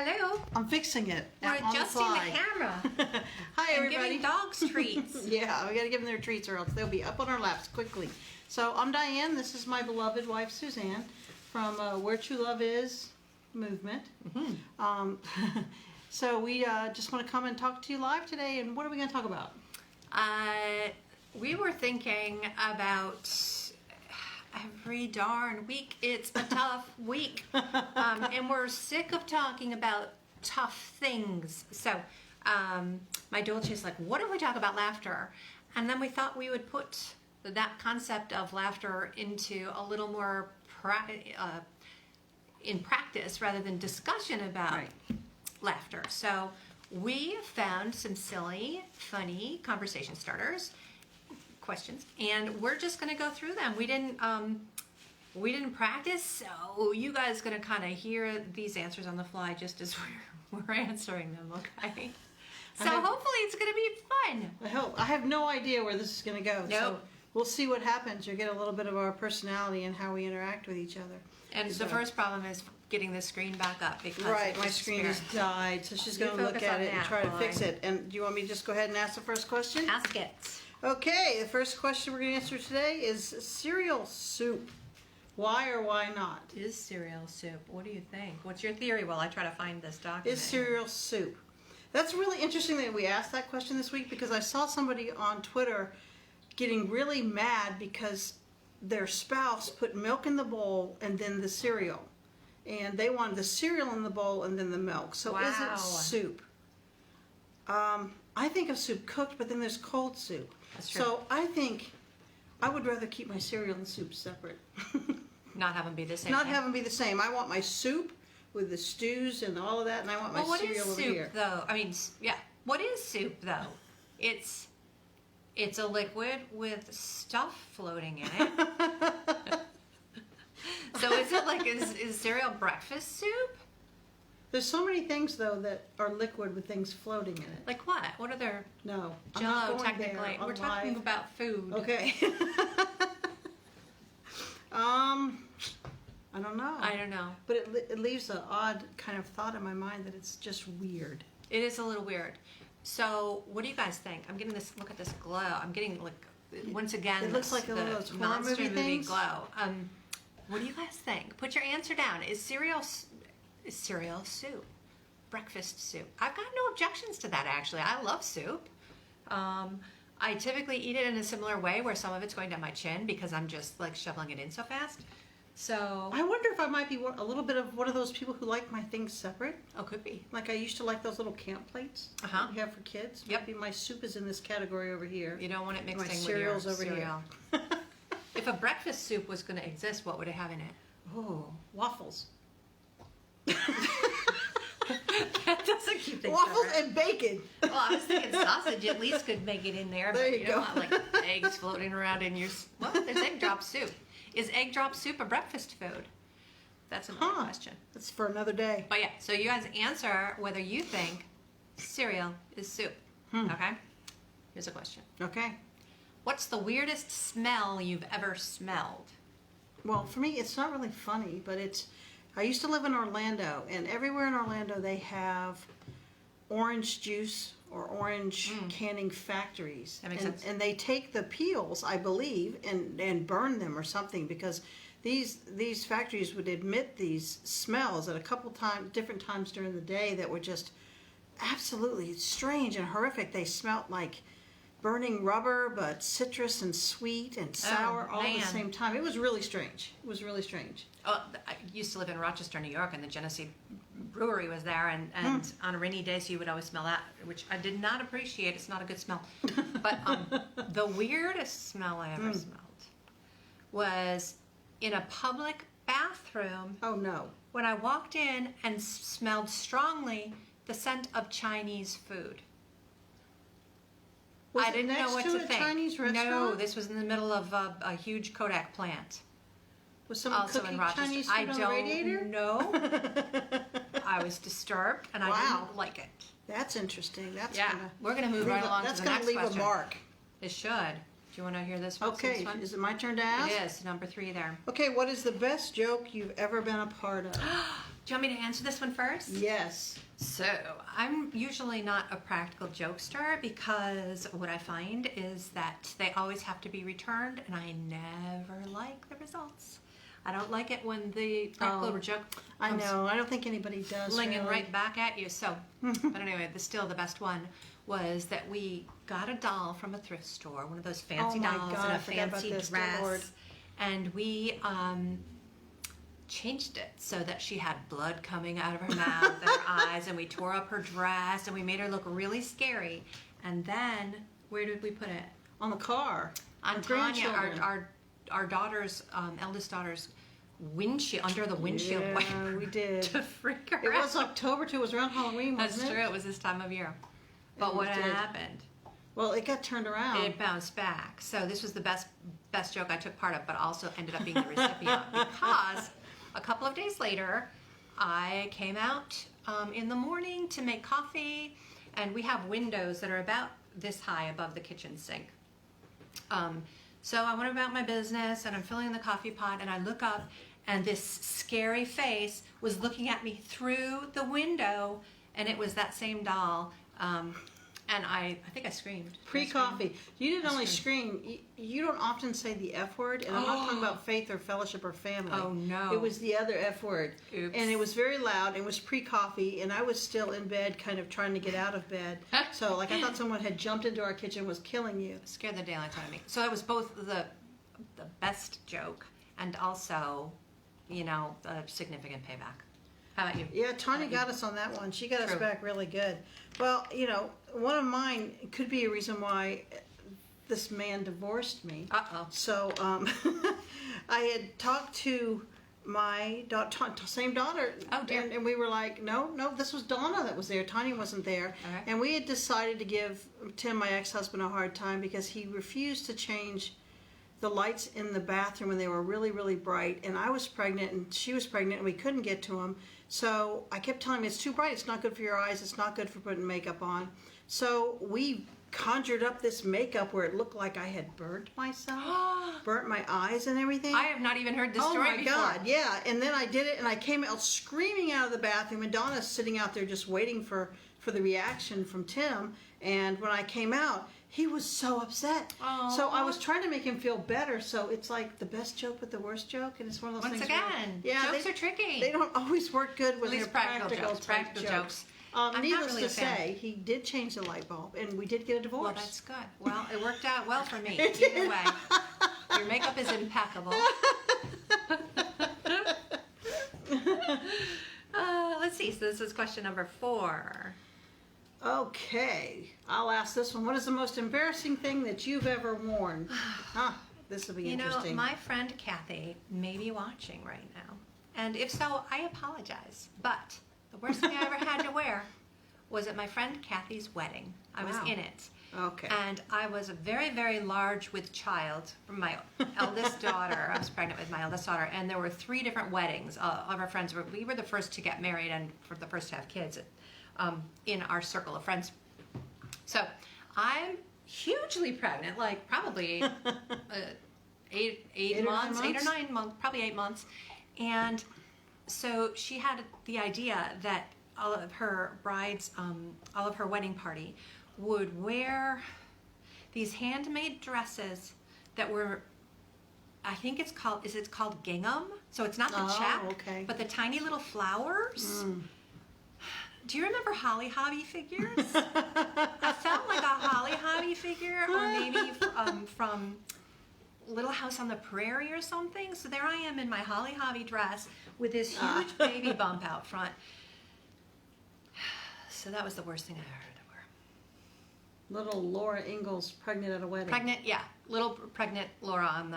Hello. I'm fixing it. We're adjusting the camera. Hi, everybody. And giving dogs treats. Yeah, we got to give them their treats or else they'll be up on our laps quickly. So I'm Diane. This is my beloved wife, Suzanne, from Where True Love Is movement. So we just want to come and talk to you live today. And what are we going to talk about? We were thinking about every darn week. It's a tough week. And we're sick of talking about tough things. So my Dolce's like, what if we talk about laughter? And then we thought we would put that concept of laughter into a little more in practice rather than discussion about laughter. So we found some silly, funny conversation starters, questions, and we're just going to go through them. We didn't practice, so you guys going to kind of hear these answers on the fly just as we're answering them, okay? So hopefully it's going to be fun. I hope. I have no idea where this is going to go. Nope. So we'll see what happens. You'll get a little bit of our personality and how we interact with each other. And the first problem is getting the screen back up because my screen has died, so she's going to look at it and try to fix it. And do you want me to just go ahead and ask the first question? Ask it. Okay, the first question we're going to answer today is cereal soup. Why or why not? Is cereal soup? What do you think? What's your theory while I try to find this document? Is cereal soup? That's really interesting that we asked that question this week because I saw somebody on Twitter getting really mad because their spouse put milk in the bowl and then the cereal. And they wanted the cereal in the bowl and then the milk. So is it soup? I think of soup cooked, but then there's cold soup. That's true. So I think I would rather keep my cereal and soup separate. Not have them be the same. Not have them be the same. I want my soup with the stews and all of that, and I want my cereal over here. What is soup, though? I mean, yeah. What is soup, though? It's a liquid with stuff floating in it. So is it like, is cereal breakfast soup? There's so many things, though, that are liquid with things floating in it. Like what? What are their... No. Jell-O, technically. We're talking about food. Okay. I don't know. I don't know. But it leaves an odd kind of thought in my mind that it's just weird. It is a little weird. So what do you guys think? I'm getting this, look at this glow. I'm getting, like, once again, it looks like one of those horror monster movie things. glow. What do you guys think? Put your answer down. Is cereal soup? Breakfast soup? I've got no objections to that, actually. I love soup. I typically eat it in a similar way where some of it's going down my chin because I'm just like shoveling it in so fast. So I wonder if I might be a little bit of one of those people who like my things separate. Oh, could be. Like I used to like those little camp plates that we have for kids. Yep. Maybe my soup is in this category over here. You don't want it mixing my with cereal's your over cereal. here. If a breakfast soup was going to exist, what would it have in it? Oh, waffles. That doesn't keep things waffles separate. And bacon. Well, I was thinking sausage at least could make it in there. There but you don't go. want like eggs floating around in your... Well, there's egg drop soup. Is egg drop soup a breakfast food? That's another question. That's for another day. But yeah, so you guys answer whether you think cereal is soup. Okay? Here's a question. Okay. What's the weirdest smell you've ever smelled? Well, for me, it's not really funny, but it's... I used to live in Orlando, and everywhere in Orlando they have orange juice or orange canning factories. That makes sense. And they take the peels, I believe, and burn them or something because these factories would emit these smells at a couple different times during the day that were just absolutely strange and horrific. They smelled like burning rubber, but citrus and sweet and sour all at the same time. It was really strange. It was really strange. Oh, I used to live in Rochester, New York, and the Genesee Brewery was there, and on a rainy day, so you would always smell that, which I did not appreciate. It's not a good smell. But the weirdest smell I ever smelled was in a public bathroom. Oh, no. When I walked in and smelled strongly the scent of Chinese food. I didn't know what to think. Chinese restaurant? No, this was in the middle of a huge Kodak plant. Was someone Also cooking in Rochester. Chinese food on the radiator? No. I was disturbed and I didn't like it. That's interesting. That's we're gonna move right along to the next question. That's gonna leave a mark. It should. Do you want to hear this one? Okay. Is it my turn to ask? It is. Number 3 there. Okay. What is the best joke you've ever been a part of? Do you want me to answer this one first? Yes. So, I'm usually not a practical jokester because what I find is that they always have to be returned, and I never like the results. I don't like it when the practical joke I comes know. I don't think anybody does. flinging really. right back at you. So, but anyway, still the best one was that we got a doll from a thrift store, one of those fancy Oh my dolls God, in I a forgot about fancy this, good Lord. dress, and we changed it so that she had blood coming out of her mouth and her eyes, and we tore up her dress, and we made her look really scary. And then, where did we put it? On the car. On The Tanya, grandchildren. our daughter's, eldest daughter's windshield, under the windshield Yeah, wiper we did. to freak her It out. was October too. It was around Halloween, wasn't That's it? true. It was this time of year. But what did. happened? Well, it got turned around. It bounced back. So this was the best joke I took part of, but also ended up being the recipient because a couple of days later, I came out in the morning to make coffee, and we have windows that are about this high above the kitchen sink. So I went about my business, and I'm filling the coffee pot, and I look up, and this scary face was looking at me through the window, and it was that same doll. And I think I screamed. Pre-coffee. You didn't only scream. You don't often say the F word, and I'm not talking about faith or fellowship or family. Oh, no. It was the other F word. Oops. And it was very loud. It was pre-coffee, and I was still in bed, kind of trying to get out of bed. So, like, I thought someone had jumped into our kitchen and was killing you. Scared the daylights out of me. So it was both the best joke and also, a significant payback. How about you? Yeah, Tanya got us on that one. She got us True. back really good. Well, one of mine could be a reason why this man divorced me. Uh-oh. So I had talked to my same daughter. Oh, dear. And we were like, no, this was Donna that was there. Tanya wasn't there. Okay. And we had decided to give Tim, my ex-husband, a hard time because he refused to change the lights in the bathroom when they were really, really bright. And I was pregnant and she was pregnant and we couldn't get to them. So I kept telling him, it's too bright. It's not good for your eyes. It's not good for putting makeup on. So we conjured up this makeup where it looked like I had burnt myself, burnt my eyes and everything. I have not even heard this Oh story my before. God, yeah. And then I did it and I came out screaming out of the bathroom and Donna's sitting out there just waiting for the reaction from Tim. And when I came out, he was so upset. Aww. So I was trying to make him feel better. So it's like the best joke with the worst joke. And it's one of those Once things again, where, jokes are tricky. They don't always work good when At least they're practical jokes. type Practical jokes. I'm not Needless really a to fan. say, he did change the light bulb, and we did get a divorce. Well, that's good. Well, it worked out well for me. Either way, your makeup is impeccable. Let's see. So this is question number 4. Okay, I'll ask this one. What is the most embarrassing thing that you've ever worn? This will be interesting. My friend Kathy may be watching right now, and if so, I apologize. But the worst thing I ever had to wear was at my friend Kathy's wedding. I was Wow. in it. Okay. And I was very, very large with child from my eldest daughter. I was pregnant with my eldest daughter, and there were 3 different weddings. All of our friends we were the first to get married and for the first to have kids in our circle of friends. So I'm hugely pregnant, like probably 8 months, 8 or 9 months, probably 8 months. And so she had the idea that all of her brides, all of her wedding party would wear these handmade dresses that were, I think it's called gingham? So it's not the check, okay. but the tiny little flowers. Do you remember Holly Hobby figures? I felt like a Holly Hobby figure, or maybe from Little House on the Prairie or something. So there I am in my Holly Hobby dress with this huge baby bump out front. So that was the worst thing I ever had to wear. Little Laura Ingalls pregnant at a wedding. Pregnant, yeah, little pregnant Laura on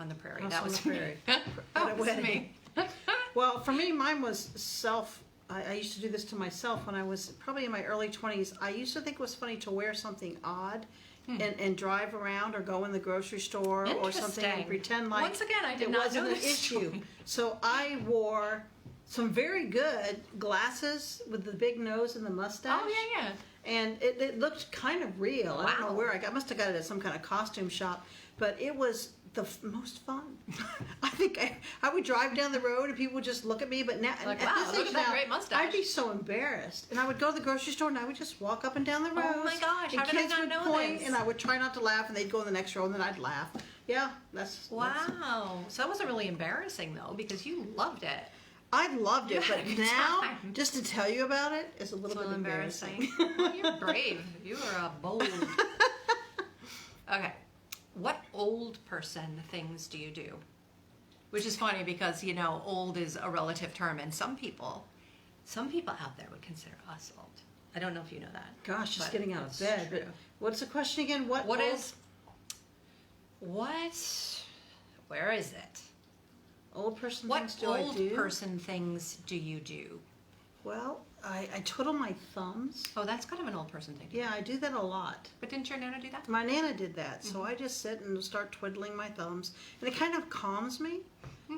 the prairie. House That on was the prairie. me. At That a was wedding. me. Well, for me, mine was I used to do this to myself when I was probably in my early 20s. I used to think it was funny to wear something odd and drive around or go in the grocery store or something and Interesting. pretend like Once again, I did it not wasn't know an this issue. story. So I wore some very good glasses with the big nose and the mustache. Oh yeah. And it looked kind of real. I don't know Wow. where I must have got it at some kind of costume shop. But it was most fun. I think I would drive down the road and people would just look at me, but now, Like, at wow, this look age at that now, great mustache. I'd be so embarrassed. And I would go to the grocery store and I would just walk up and down the road. Oh my gosh, and how did I kids not would know point, this? and I would try not to laugh, and they'd go in the next row, and then I'd laugh. Yeah, that's Wow. So that wasn't really embarrassing though, because you loved it. I loved You it, had but a good now, time. just to tell you about it, it's a It's little a bit little embarrassing. Well, you're brave. You are bold. Okay. What old person things do you do? Which is funny because, you know, old is a relative term, and some people out there would consider us old. I don't know if you know that. Gosh, just but getting out of it's bed. true. But what's the question again? What Where old is it? person What things do I old do? person things do you do? Well, I twiddle my thumbs. Oh, that's kind of an old person thing to do. Yeah, I do that a lot. But didn't your Nana do that? My Nana did that, so Mm-hmm. I just sit and start twiddling my thumbs, and it kind of calms me.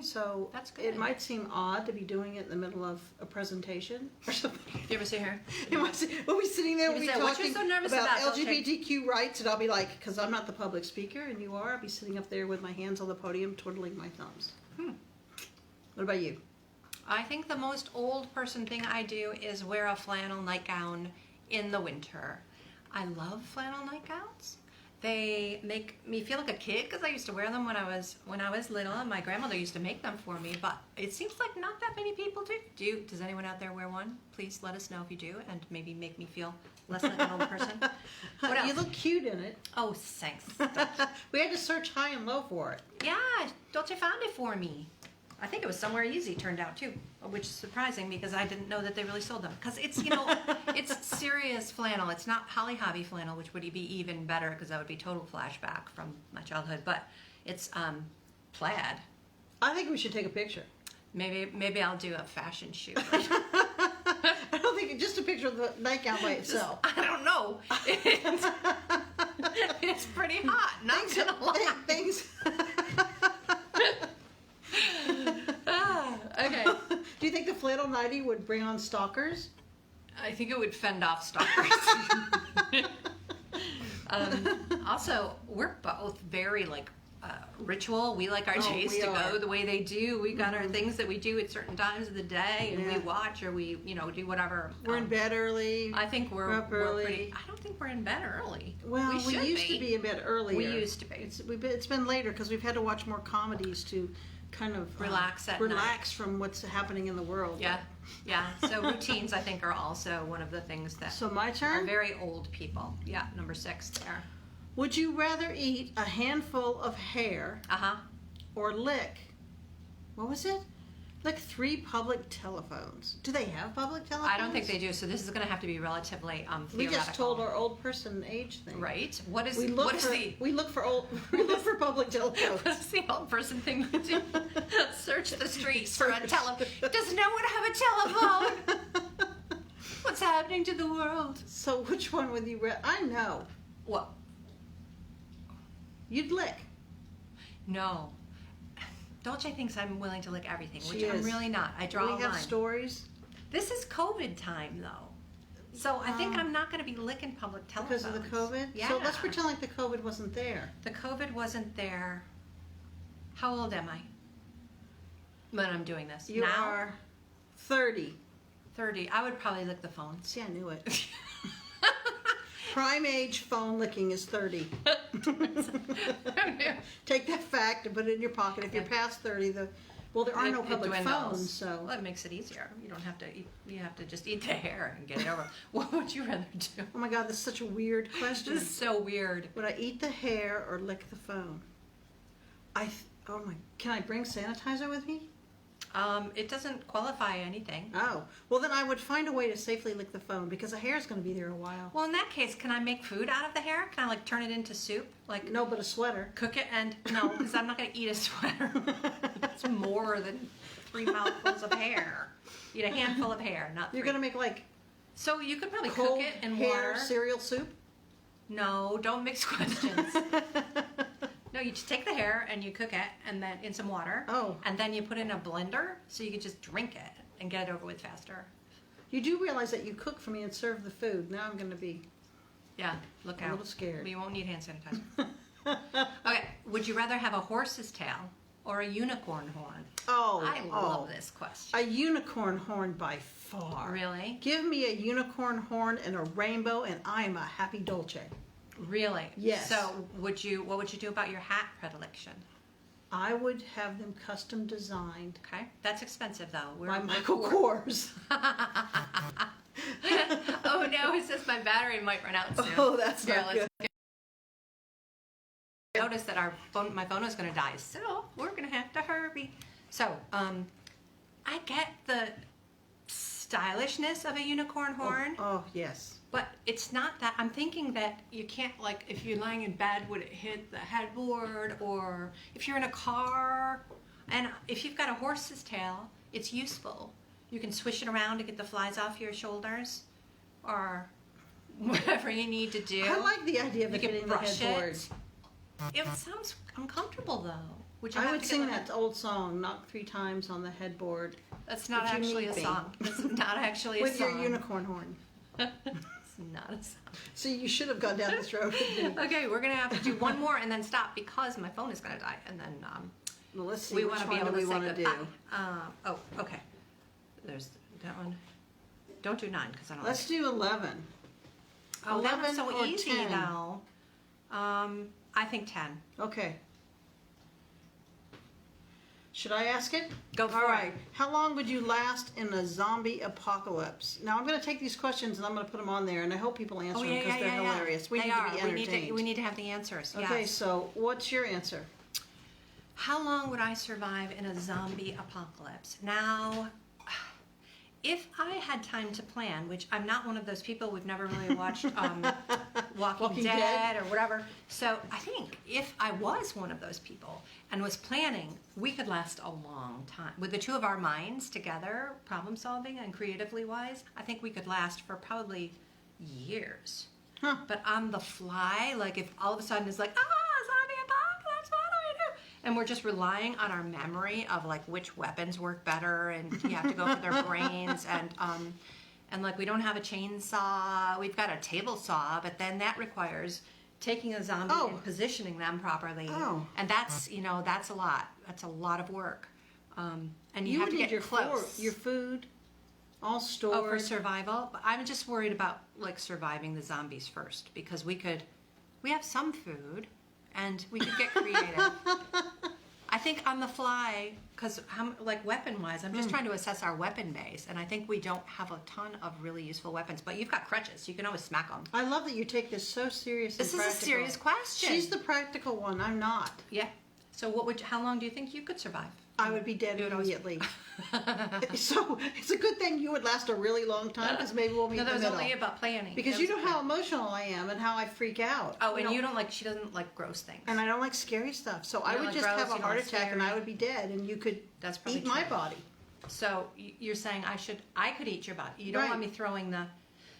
So That's good. it might seem odd to be doing it in the middle of a presentation or something. You ever see her? We'll be sitting there, You we'll be say, "What you talking so nervous about about, Dolce?" LGBTQ rights, and I'll be like, because I'm not the public speaker and you are, I'll be sitting up there with my hands on the podium twiddling my thumbs. What about you? I think the most old person thing I do is wear a flannel nightgown in the winter. I love flannel nightgowns. They make me feel like a kid because I used to wear them when I was little, and my grandmother used to make them for me. But it seems like not that many people do. Does anyone out there wear one? Please let us know if you do, and maybe make me feel less like an old person. What else? You look cute in it. Oh, thanks. We had to search high and low for it. Yeah, Dolce found it for me. I think it was somewhere easy, turned out too, which is surprising because I didn't know that they really sold them. Because it's, you know, it's serious flannel. It's not Holly Hobby flannel, which would be even better because that would be total flashback from my childhood. But it's plaid. I think we should take a picture. Maybe I'll do a fashion shoot. I don't think just a picture of the nightgown by itself. I don't know. It's pretty hot. Not gonna lie. Things. Okay. Do you think the flannel nightie would bring on stalkers? I think it would fend off stalkers. Also, we're both very ritual. We like our days we to are. go the way they do. We got our things that we do at certain times of the day, and Yeah. we watch or we do whatever. We're in bed early. I think we're up early. pretty. I don't think we're in bed early. Well, we should used to be in bed earlier. We used to be. It's been later because we've had to watch more comedies to kind of Relax at relax from what's happening in the world. Yeah. So routines, I think, are also one of the things that So my are turn. very old people. Yeah, number 6 there. Would you rather eat a handful of hair or lick? What was it? Like 3 public telephones. Do they have public telephones? I don't think they do. So this is going to have to be relatively theoretical. We just told our old person age thing. Right. What is We look what is for the we look for public telephones. What's the old person thing to do? Search the streets for a telephone. Does no one have a telephone? What's happening to the world? So which one would you rather? I know. Well, You'd lick. no. Dolce thinks I'm willing to lick everything, which She I'm is. really not. I draw We a have line. stories This is COVID time, though. So I think I'm not going to be licking public telephones. because of the COVID. Yeah. So let's pretend like the COVID wasn't there. The COVID wasn't there. How old am I when I'm doing this? You now? are 30. 30. I would probably lick the phone. See, I knew it. Prime age phone licking is 30. Take that fact and put it in your pocket. If you're past 30, there are no It public dwindles. phones, so. Well, it makes it easier. You don't have to eat. You have to just eat the hair and get it over. What would you rather do? Oh my God, this is such a weird question. This is so weird. Would I eat the hair or lick the phone? Can I bring sanitizer with me? It doesn't qualify anything. Oh, well then I would find a way to safely lick the phone because the hair is going to be there a while. Well, in that case, can I make food out of the hair? Can I turn it into soup? No, but a sweater. Cook it and no, because I'm not going to eat a sweater. That's more than 3 mouthfuls of hair. Eat a handful of hair, not 3. You're going to make So you could probably cold cook it in hair water. cereal soup? No, don't mix questions. No, you just take the hair and you cook it and then in some water. Oh. And then you put it in a blender so you can just drink it and get it over with faster. You do realize that you cook for me and serve the food. Now I'm going to be Yeah, look a out. little scared. You won't need hand sanitizer. Okay, would you rather have a horse's tail or a unicorn horn? Oh, I love this question. A unicorn horn by far. Really? Give me a unicorn horn and a rainbow, and I am a happy Dolce. Really? Yes. So what would you do about your hat predilection? I would have them custom designed Okay, that's expensive though. by Michael Kors. Oh no, it says my battery might run out soon. Oh, that's Here, not let's good. notice that my phone is going to die, so we're going to have to hurry. So, I get the stylishness of a unicorn horn, Oh, yes. but it's not that. I'm thinking that you can't, like, if you're lying in bed, would it hit the headboard, or if you're in a car, and if you've got a horse's tail, it's useful. You can swish it around to get the flies off your shoulders, or whatever you need to do. I like the idea of You it can hitting the brush headboard. It sounds uncomfortable though. Would you I have would to sing get that old song, knock 3 times on the headboard. That's not if you actually need a me. song. That's not actually a With song. your unicorn horn. It's not a song. See, you should have gone down this road with me. Okay, we're gonna have to do one more and then stop because my phone is gonna die, and then Well, let's see we which want to be one able do to we say want to goodbye. do. Oh, okay. There's that one. Don't do 9 because I don't. Let's do 11. Oh, that 11 was so or easy 10? though. I think 10. Okay. Should I ask it? Go for All it. right. How long would you last in a zombie apocalypse? Now, I'm going to take these questions and I'm going to put them on there, and I hope people answer Oh them yeah, because yeah, they're yeah, hilarious. yeah. We They need are. to be We entertained. we need to have the answers. Okay, Yes. so what's your answer? How long would I survive in a zombie apocalypse? Now, if I had time to plan, which I'm not one of those people, we've never really watched Walking Dead or whatever. So I think if I was one of those people and was planning, we could last a long time. With the two of our minds together, problem solving and creatively wise, I think we could last for probably years. Huh. But on the fly, like if all of a sudden it's like, zombie apocalypse, what do we do? And we're just relying on our memory of like which weapons work better, and you have to go for their brains, and like we don't have a chainsaw, we've got a table saw, but then that requires taking a zombie Oh. and positioning them properly, Oh. and that's that's a lot. That's a lot of work, and you, You have would to need get your close. your food all stored. Oh, for survival. But I'm just worried about like surviving the zombies first, because we have some food and we could get creative. I think on the fly, because like weapon wise, I'm just trying to assess our weapon base, and I think we don't have a ton of really useful weapons. But you've got crutches; you can always smack them. I love that you take this so serious. This and is a practical. serious question. She's the practical one. I'm not. Yeah. So how long do you think you could survive? I would be dead You would always- immediately. So it's a good thing you would last a really long time, because maybe we'll meet No, in that the was middle. only about planning. Because That you was know how emotional I am and how I freak out. Oh, and you don't like. She doesn't like gross things. And I don't like scary stuff. So I don't would like just gross, have a you don't heart like attack and scary. I would be dead, and you could That's probably eat my true. body. So you're saying I could eat your body. You don't Right. want me throwing the.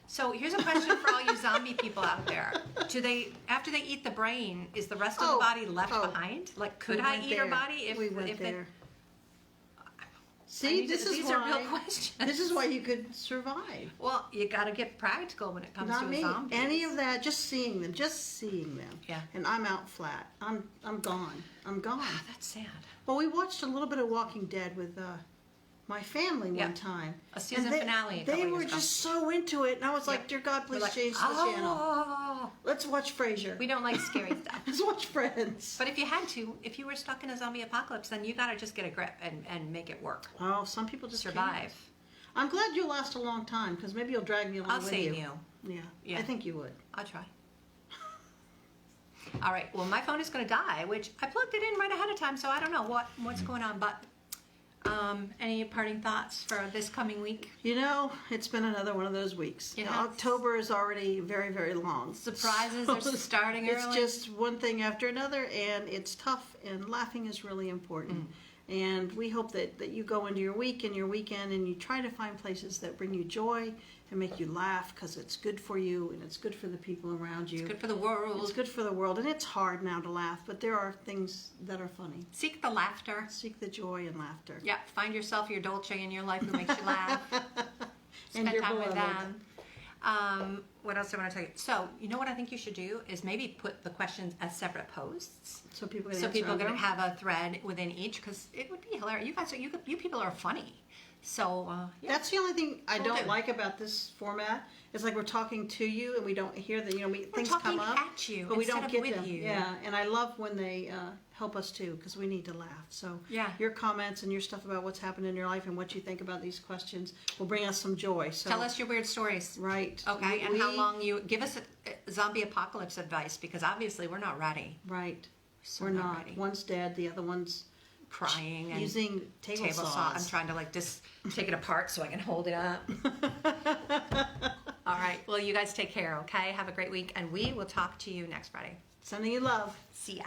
So here's a question for all you zombie people out there: after they eat the brain, is the rest of the Oh, body left oh. behind? Like, could We I went eat her there. body if we went if there? it? See, this is these why. are real questions. This is why you could survive. Well, you got to get practical when it comes Not to me. a zombie. Any of that. Just seeing them. Yeah. And I'm out flat. I'm gone. I'm gone. Ah, that's sad. Well, we watched a little bit of Walking Dead with my family Yeah. one time. A season And finale a They couple were years ago. just so into it, and I was Yeah. like, "Dear God, We're please like, change the channel. oh, Let's watch Frasier. we don't like scary stuff. Let's watch Friends." But if you were stuck in a zombie apocalypse, then you got to just get a grip and make it work. Oh, some people just Survive. can't. I'm glad you'll last a long time, because maybe you'll drag me along I'll with save you. you. Yeah, Yeah. I think you would. I'll try. All right. Well, my phone is going to die, which I plugged it in right ahead of time, so I don't know what's going on. But any parting thoughts for this coming week? You know, it's been another one of those weeks. It has. October is already very, very long. Surprises are starting It's early. just one thing after another, and it's tough, and laughing is really important. And we hope that you go into your week and your weekend and you try to find places that bring you joy and make you laugh, because it's good for you and it's good for the people around you. It's good for the world. It's good for the world, and it's hard now to laugh, but there are things that are funny. Seek the laughter. Seek the joy and laughter. Yeah. Find yourself your Dolce in your life who makes you laugh. And Spend your time with beloved. them. What else do I want to tell you? So, you know what I think you should do is maybe put the questions as separate posts. So people can So answer people on can their own? have a thread within each, because it would be hilarious. You guys, you people are funny. So, yeah. That's the only thing I Will don't do. like about this format. It's like we're talking to you and we don't hear that, things talking come up. at you but we instead don't of get with them. you. Yeah, and I love when they help us too, because we need to laugh. So Yeah. your comments and your stuff about what's happened in your life and what you think about these questions will bring us some joy. So Tell us your weird stories. Right. Okay, and how long you give us a zombie apocalypse advice, because obviously we're not ready. Right. So We're not. ready. One's dead, the other one's Crying and using table saws. I'm trying to just take it apart so I can hold it up. All right. Well, you guys take care, okay? Have a great week, and we will talk to you next Friday. Sending you love. See ya.